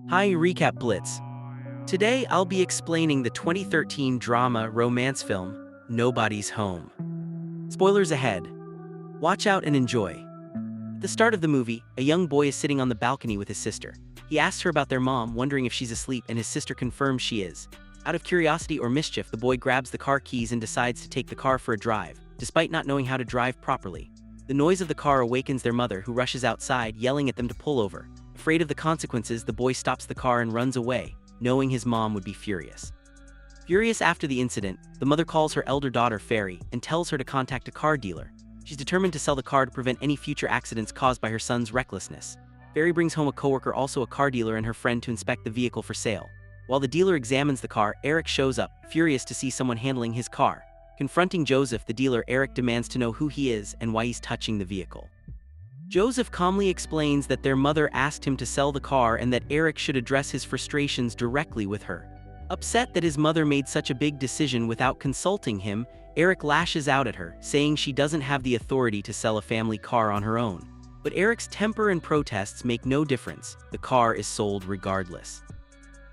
Hi, Recap Blitz. Today I'll be explaining the 2013 drama romance film, Nobody's Home. Spoilers ahead. Watch out and enjoy. At the start of the movie, a young boy is sitting on the balcony with his sister. He asks her about their mom, wondering if she's asleep, and his sister confirms she is. Out of curiosity or mischief, the boy grabs the car keys and decides to take the car for a drive, despite not knowing how to drive properly. The noise of the car awakens their mother, who rushes outside, yelling at them to pull over. Afraid of the consequences, the boy stops the car and runs away, knowing his mom would be furious. Furious after the incident, the mother calls her elder daughter Fairy and tells her to contact a car dealer. She's determined to sell the car to prevent any future accidents caused by her son's recklessness. Fairy brings home a coworker, also a car dealer, and her friend to inspect the vehicle for sale. While the dealer examines the car, Eric shows up, furious to see someone handling his car. Confronting Joseph, the dealer, Eric demands to know who he is and why he's touching the vehicle. Joseph calmly explains that their mother asked him to sell the car and that Eric should address his frustrations directly with her. Upset that his mother made such a big decision without consulting him, Eric lashes out at her, saying she doesn't have the authority to sell a family car on her own. But Eric's temper and protests make no difference. The car is sold regardless.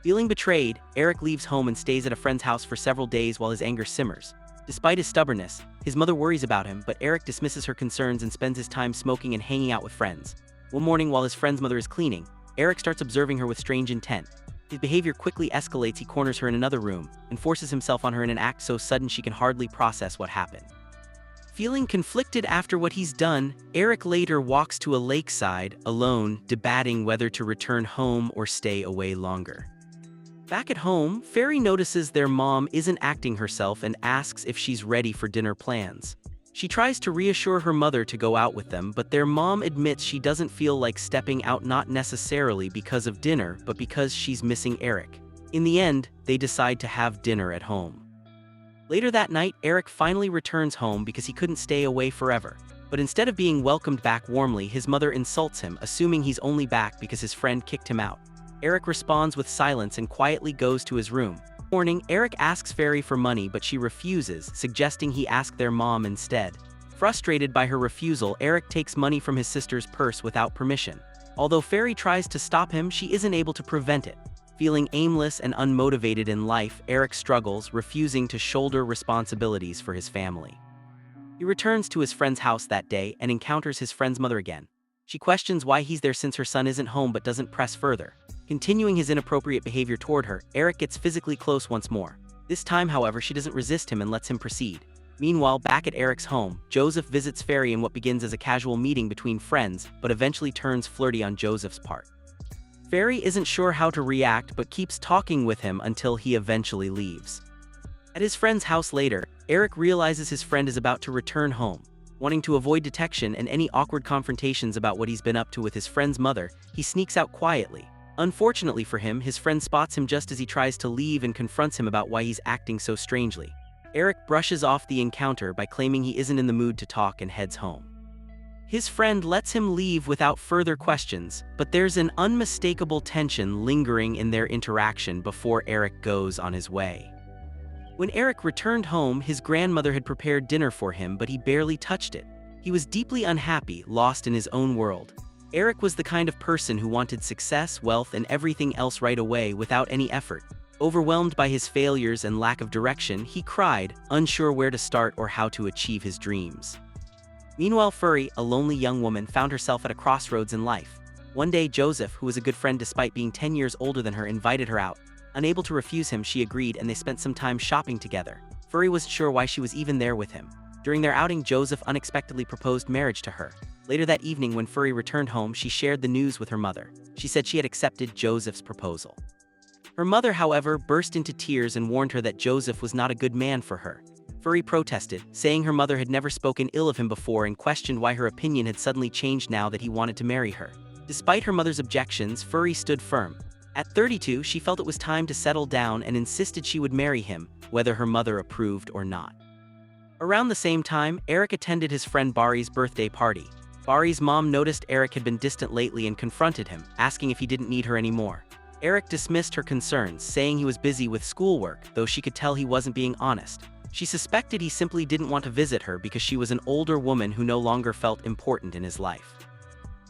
Feeling betrayed, Eric leaves home and stays at a friend's house for several days while his anger simmers. Despite his stubbornness, his mother worries about him, but Eric dismisses her concerns and spends his time smoking and hanging out with friends. One morning, while his friend's mother is cleaning, Eric starts observing her with strange intent. His behavior quickly escalates. He corners her in another room and forces himself on her in an act so sudden she can hardly process what happened. Feeling conflicted after what he's done, Eric later walks to a lakeside, alone, debating whether to return home or stay away longer. Back at home, Fairy notices their mom isn't acting herself and asks if she's ready for dinner plans. She tries to reassure her mother to go out with them, but their mom admits she doesn't feel like stepping out, not necessarily because of dinner, but because she's missing Eric. In the end, they decide to have dinner at home. Later that night, Eric finally returns home because he couldn't stay away forever. But instead of being welcomed back warmly, his mother insults him, assuming he's only back because his friend kicked him out. Eric responds with silence and quietly goes to his room. Morning, Eric asks Fairy for money, but she refuses, suggesting he ask their mom instead. Frustrated by her refusal, Eric takes money from his sister's purse without permission. Although Fairy tries to stop him, she isn't able to prevent it. Feeling aimless and unmotivated in life, Eric struggles, refusing to shoulder responsibilities for his family. He returns to his friend's house that day and encounters his friend's mother again. She questions why he's there since her son isn't home, but doesn't press further. Continuing his inappropriate behavior toward her, Eric gets physically close once more. This time, however, she doesn't resist him and lets him proceed. Meanwhile, back at Eric's home, Joseph visits Fairy in what begins as a casual meeting between friends, but eventually turns flirty on Joseph's part. Fairy isn't sure how to react, but keeps talking with him until he eventually leaves. At his friend's house later, Eric realizes his friend is about to return home. Wanting to avoid detection and any awkward confrontations about what he's been up to with his friend's mother, he sneaks out quietly. Unfortunately for him, his friend spots him just as he tries to leave and confronts him about why he's acting so strangely. Eric brushes off the encounter by claiming he isn't in the mood to talk and heads home. His friend lets him leave without further questions, but there's an unmistakable tension lingering in their interaction before Eric goes on his way. When Eric returned home, his grandmother had prepared dinner for him, but he barely touched it. He was deeply unhappy, lost in his own world. Eric was the kind of person who wanted success, wealth, and everything else right away without any effort. Overwhelmed by his failures and lack of direction, he cried, unsure where to start or how to achieve his dreams. Meanwhile, Fairy, a lonely young woman, found herself at a crossroads in life. One day, Joseph, who was a good friend despite being 10 years older than her, invited her out. Unable to refuse him, she agreed and they spent some time shopping together. Fairy wasn't sure why she was even there with him. During their outing, Joseph unexpectedly proposed marriage to her. Later that evening, when Fairy returned home, she shared the news with her mother. She said she had accepted Joseph's proposal. Her mother, however, burst into tears and warned her that Joseph was not a good man for her. Fairy protested, saying her mother had never spoken ill of him before and questioned why her opinion had suddenly changed now that he wanted to marry her. Despite her mother's objections, Fairy stood firm. At 32, she felt it was time to settle down and insisted she would marry him, whether her mother approved or not. Around the same time, Eric attended his friend Bari's birthday party. Bari's mom noticed Eric had been distant lately and confronted him, asking if he didn't need her anymore. Eric dismissed her concerns, saying he was busy with schoolwork, though she could tell he wasn't being honest. She suspected he simply didn't want to visit her because she was an older woman who no longer felt important in his life.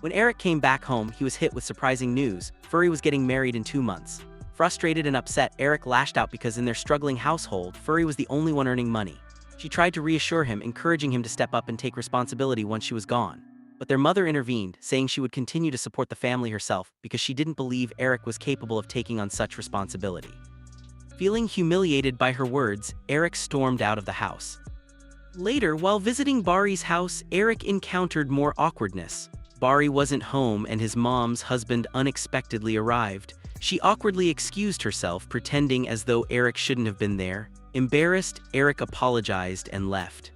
When Eric came back home, he was hit with surprising news. Furry was getting married in 2 months. Frustrated and upset, Eric lashed out because in their struggling household, Furry was the only one earning money. She tried to reassure him, encouraging him to step up and take responsibility once she was gone. But their mother intervened, saying she would continue to support the family herself because she didn't believe Eric was capable of taking on such responsibility. Feeling humiliated by her words, Eric stormed out of the house. Later, while visiting Bari's house, Eric encountered more awkwardness. Bari wasn't home and his mom's husband unexpectedly arrived. She awkwardly excused herself, pretending as though Eric shouldn't have been there. Embarrassed, Eric apologized and left.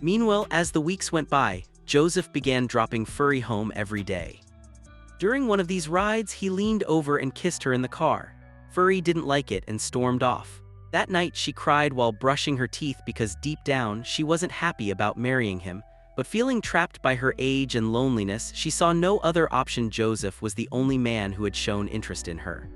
Meanwhile, as the weeks went by, Joseph began dropping Furry home every day. During one of these rides, he leaned over and kissed her in the car. Furry didn't like it and stormed off. That night, she cried while brushing her teeth because deep down, she wasn't happy about marrying him. But feeling trapped by her age and loneliness, she saw no other option. Joseph was the only man who had shown interest in her.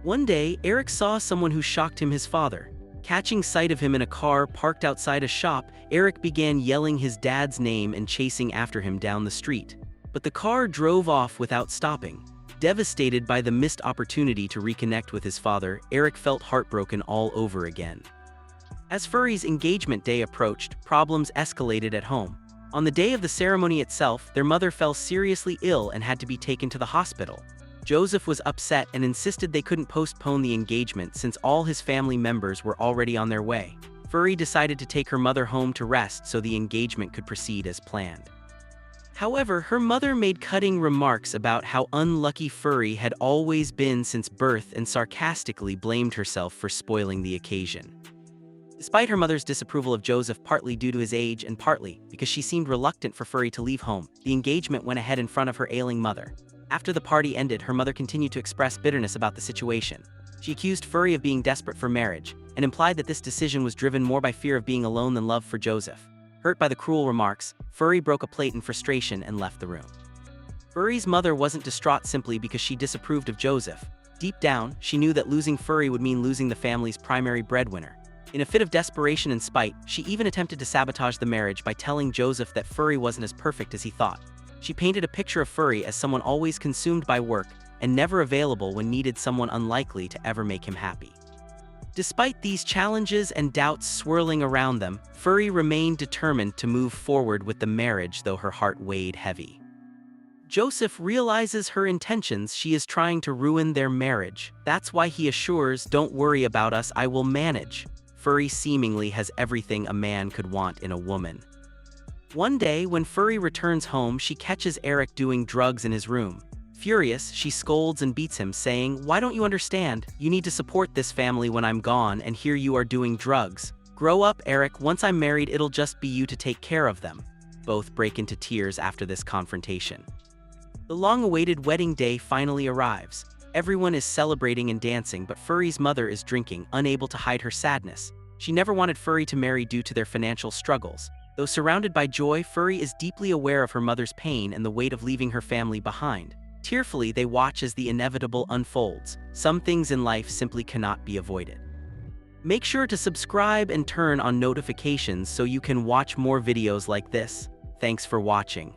One day, Eric saw someone who shocked him: his father. Catching sight of him in a car parked outside a shop, Eric began yelling his dad's name and chasing after him down the street. But the car drove off without stopping. Devastated by the missed opportunity to reconnect with his father, Eric felt heartbroken all over again. As Furry's engagement day approached, problems escalated at home. On the day of the ceremony itself, their mother fell seriously ill and had to be taken to the hospital. Joseph was upset and insisted they couldn't postpone the engagement since all his family members were already on their way. Furry decided to take her mother home to rest so the engagement could proceed as planned. However, her mother made cutting remarks about how unlucky Furry had always been since birth and sarcastically blamed herself for spoiling the occasion. Despite her mother's disapproval of Joseph, partly due to his age and partly because she seemed reluctant for Furry to leave home, the engagement went ahead in front of her ailing mother. After the party ended, her mother continued to express bitterness about the situation. She accused Furry of being desperate for marriage and implied that this decision was driven more by fear of being alone than love for Joseph. Hurt by the cruel remarks, Furry broke a plate in frustration and left the room. Furry's mother wasn't distraught simply because she disapproved of Joseph. Deep down, she knew that losing Furry would mean losing the family's primary breadwinner. In a fit of desperation and spite, she even attempted to sabotage the marriage by telling Joseph that Furry wasn't as perfect as he thought. She painted a picture of Furry as someone always consumed by work and never available when needed, someone unlikely to ever make him happy. Despite these challenges and doubts swirling around them, Furry remained determined to move forward with the marriage, though her heart weighed heavy. Joseph realizes her intentions. She is trying to ruin their marriage. That's why he assures, "Don't worry about us, I will manage." Furry seemingly has everything a man could want in a woman. One day, when Furry returns home, she catches Eric doing drugs in his room. Furious, she scolds and beats him, saying, "Why don't you understand? You need to support this family when I'm gone, and here you are doing drugs. Grow up, Eric. Once I'm married, it'll just be you to take care of them." Both break into tears after this confrontation. The long-awaited wedding day finally arrives. Everyone is celebrating and dancing, but Furry's mother is drinking, unable to hide her sadness. She never wanted Furry to marry due to their financial struggles. Though surrounded by joy, Furry is deeply aware of her mother's pain and the weight of leaving her family behind. Tearfully, they watch as the inevitable unfolds. Some things in life simply cannot be avoided. Make sure to subscribe and turn on notifications so you can watch more videos like this. Thanks for watching.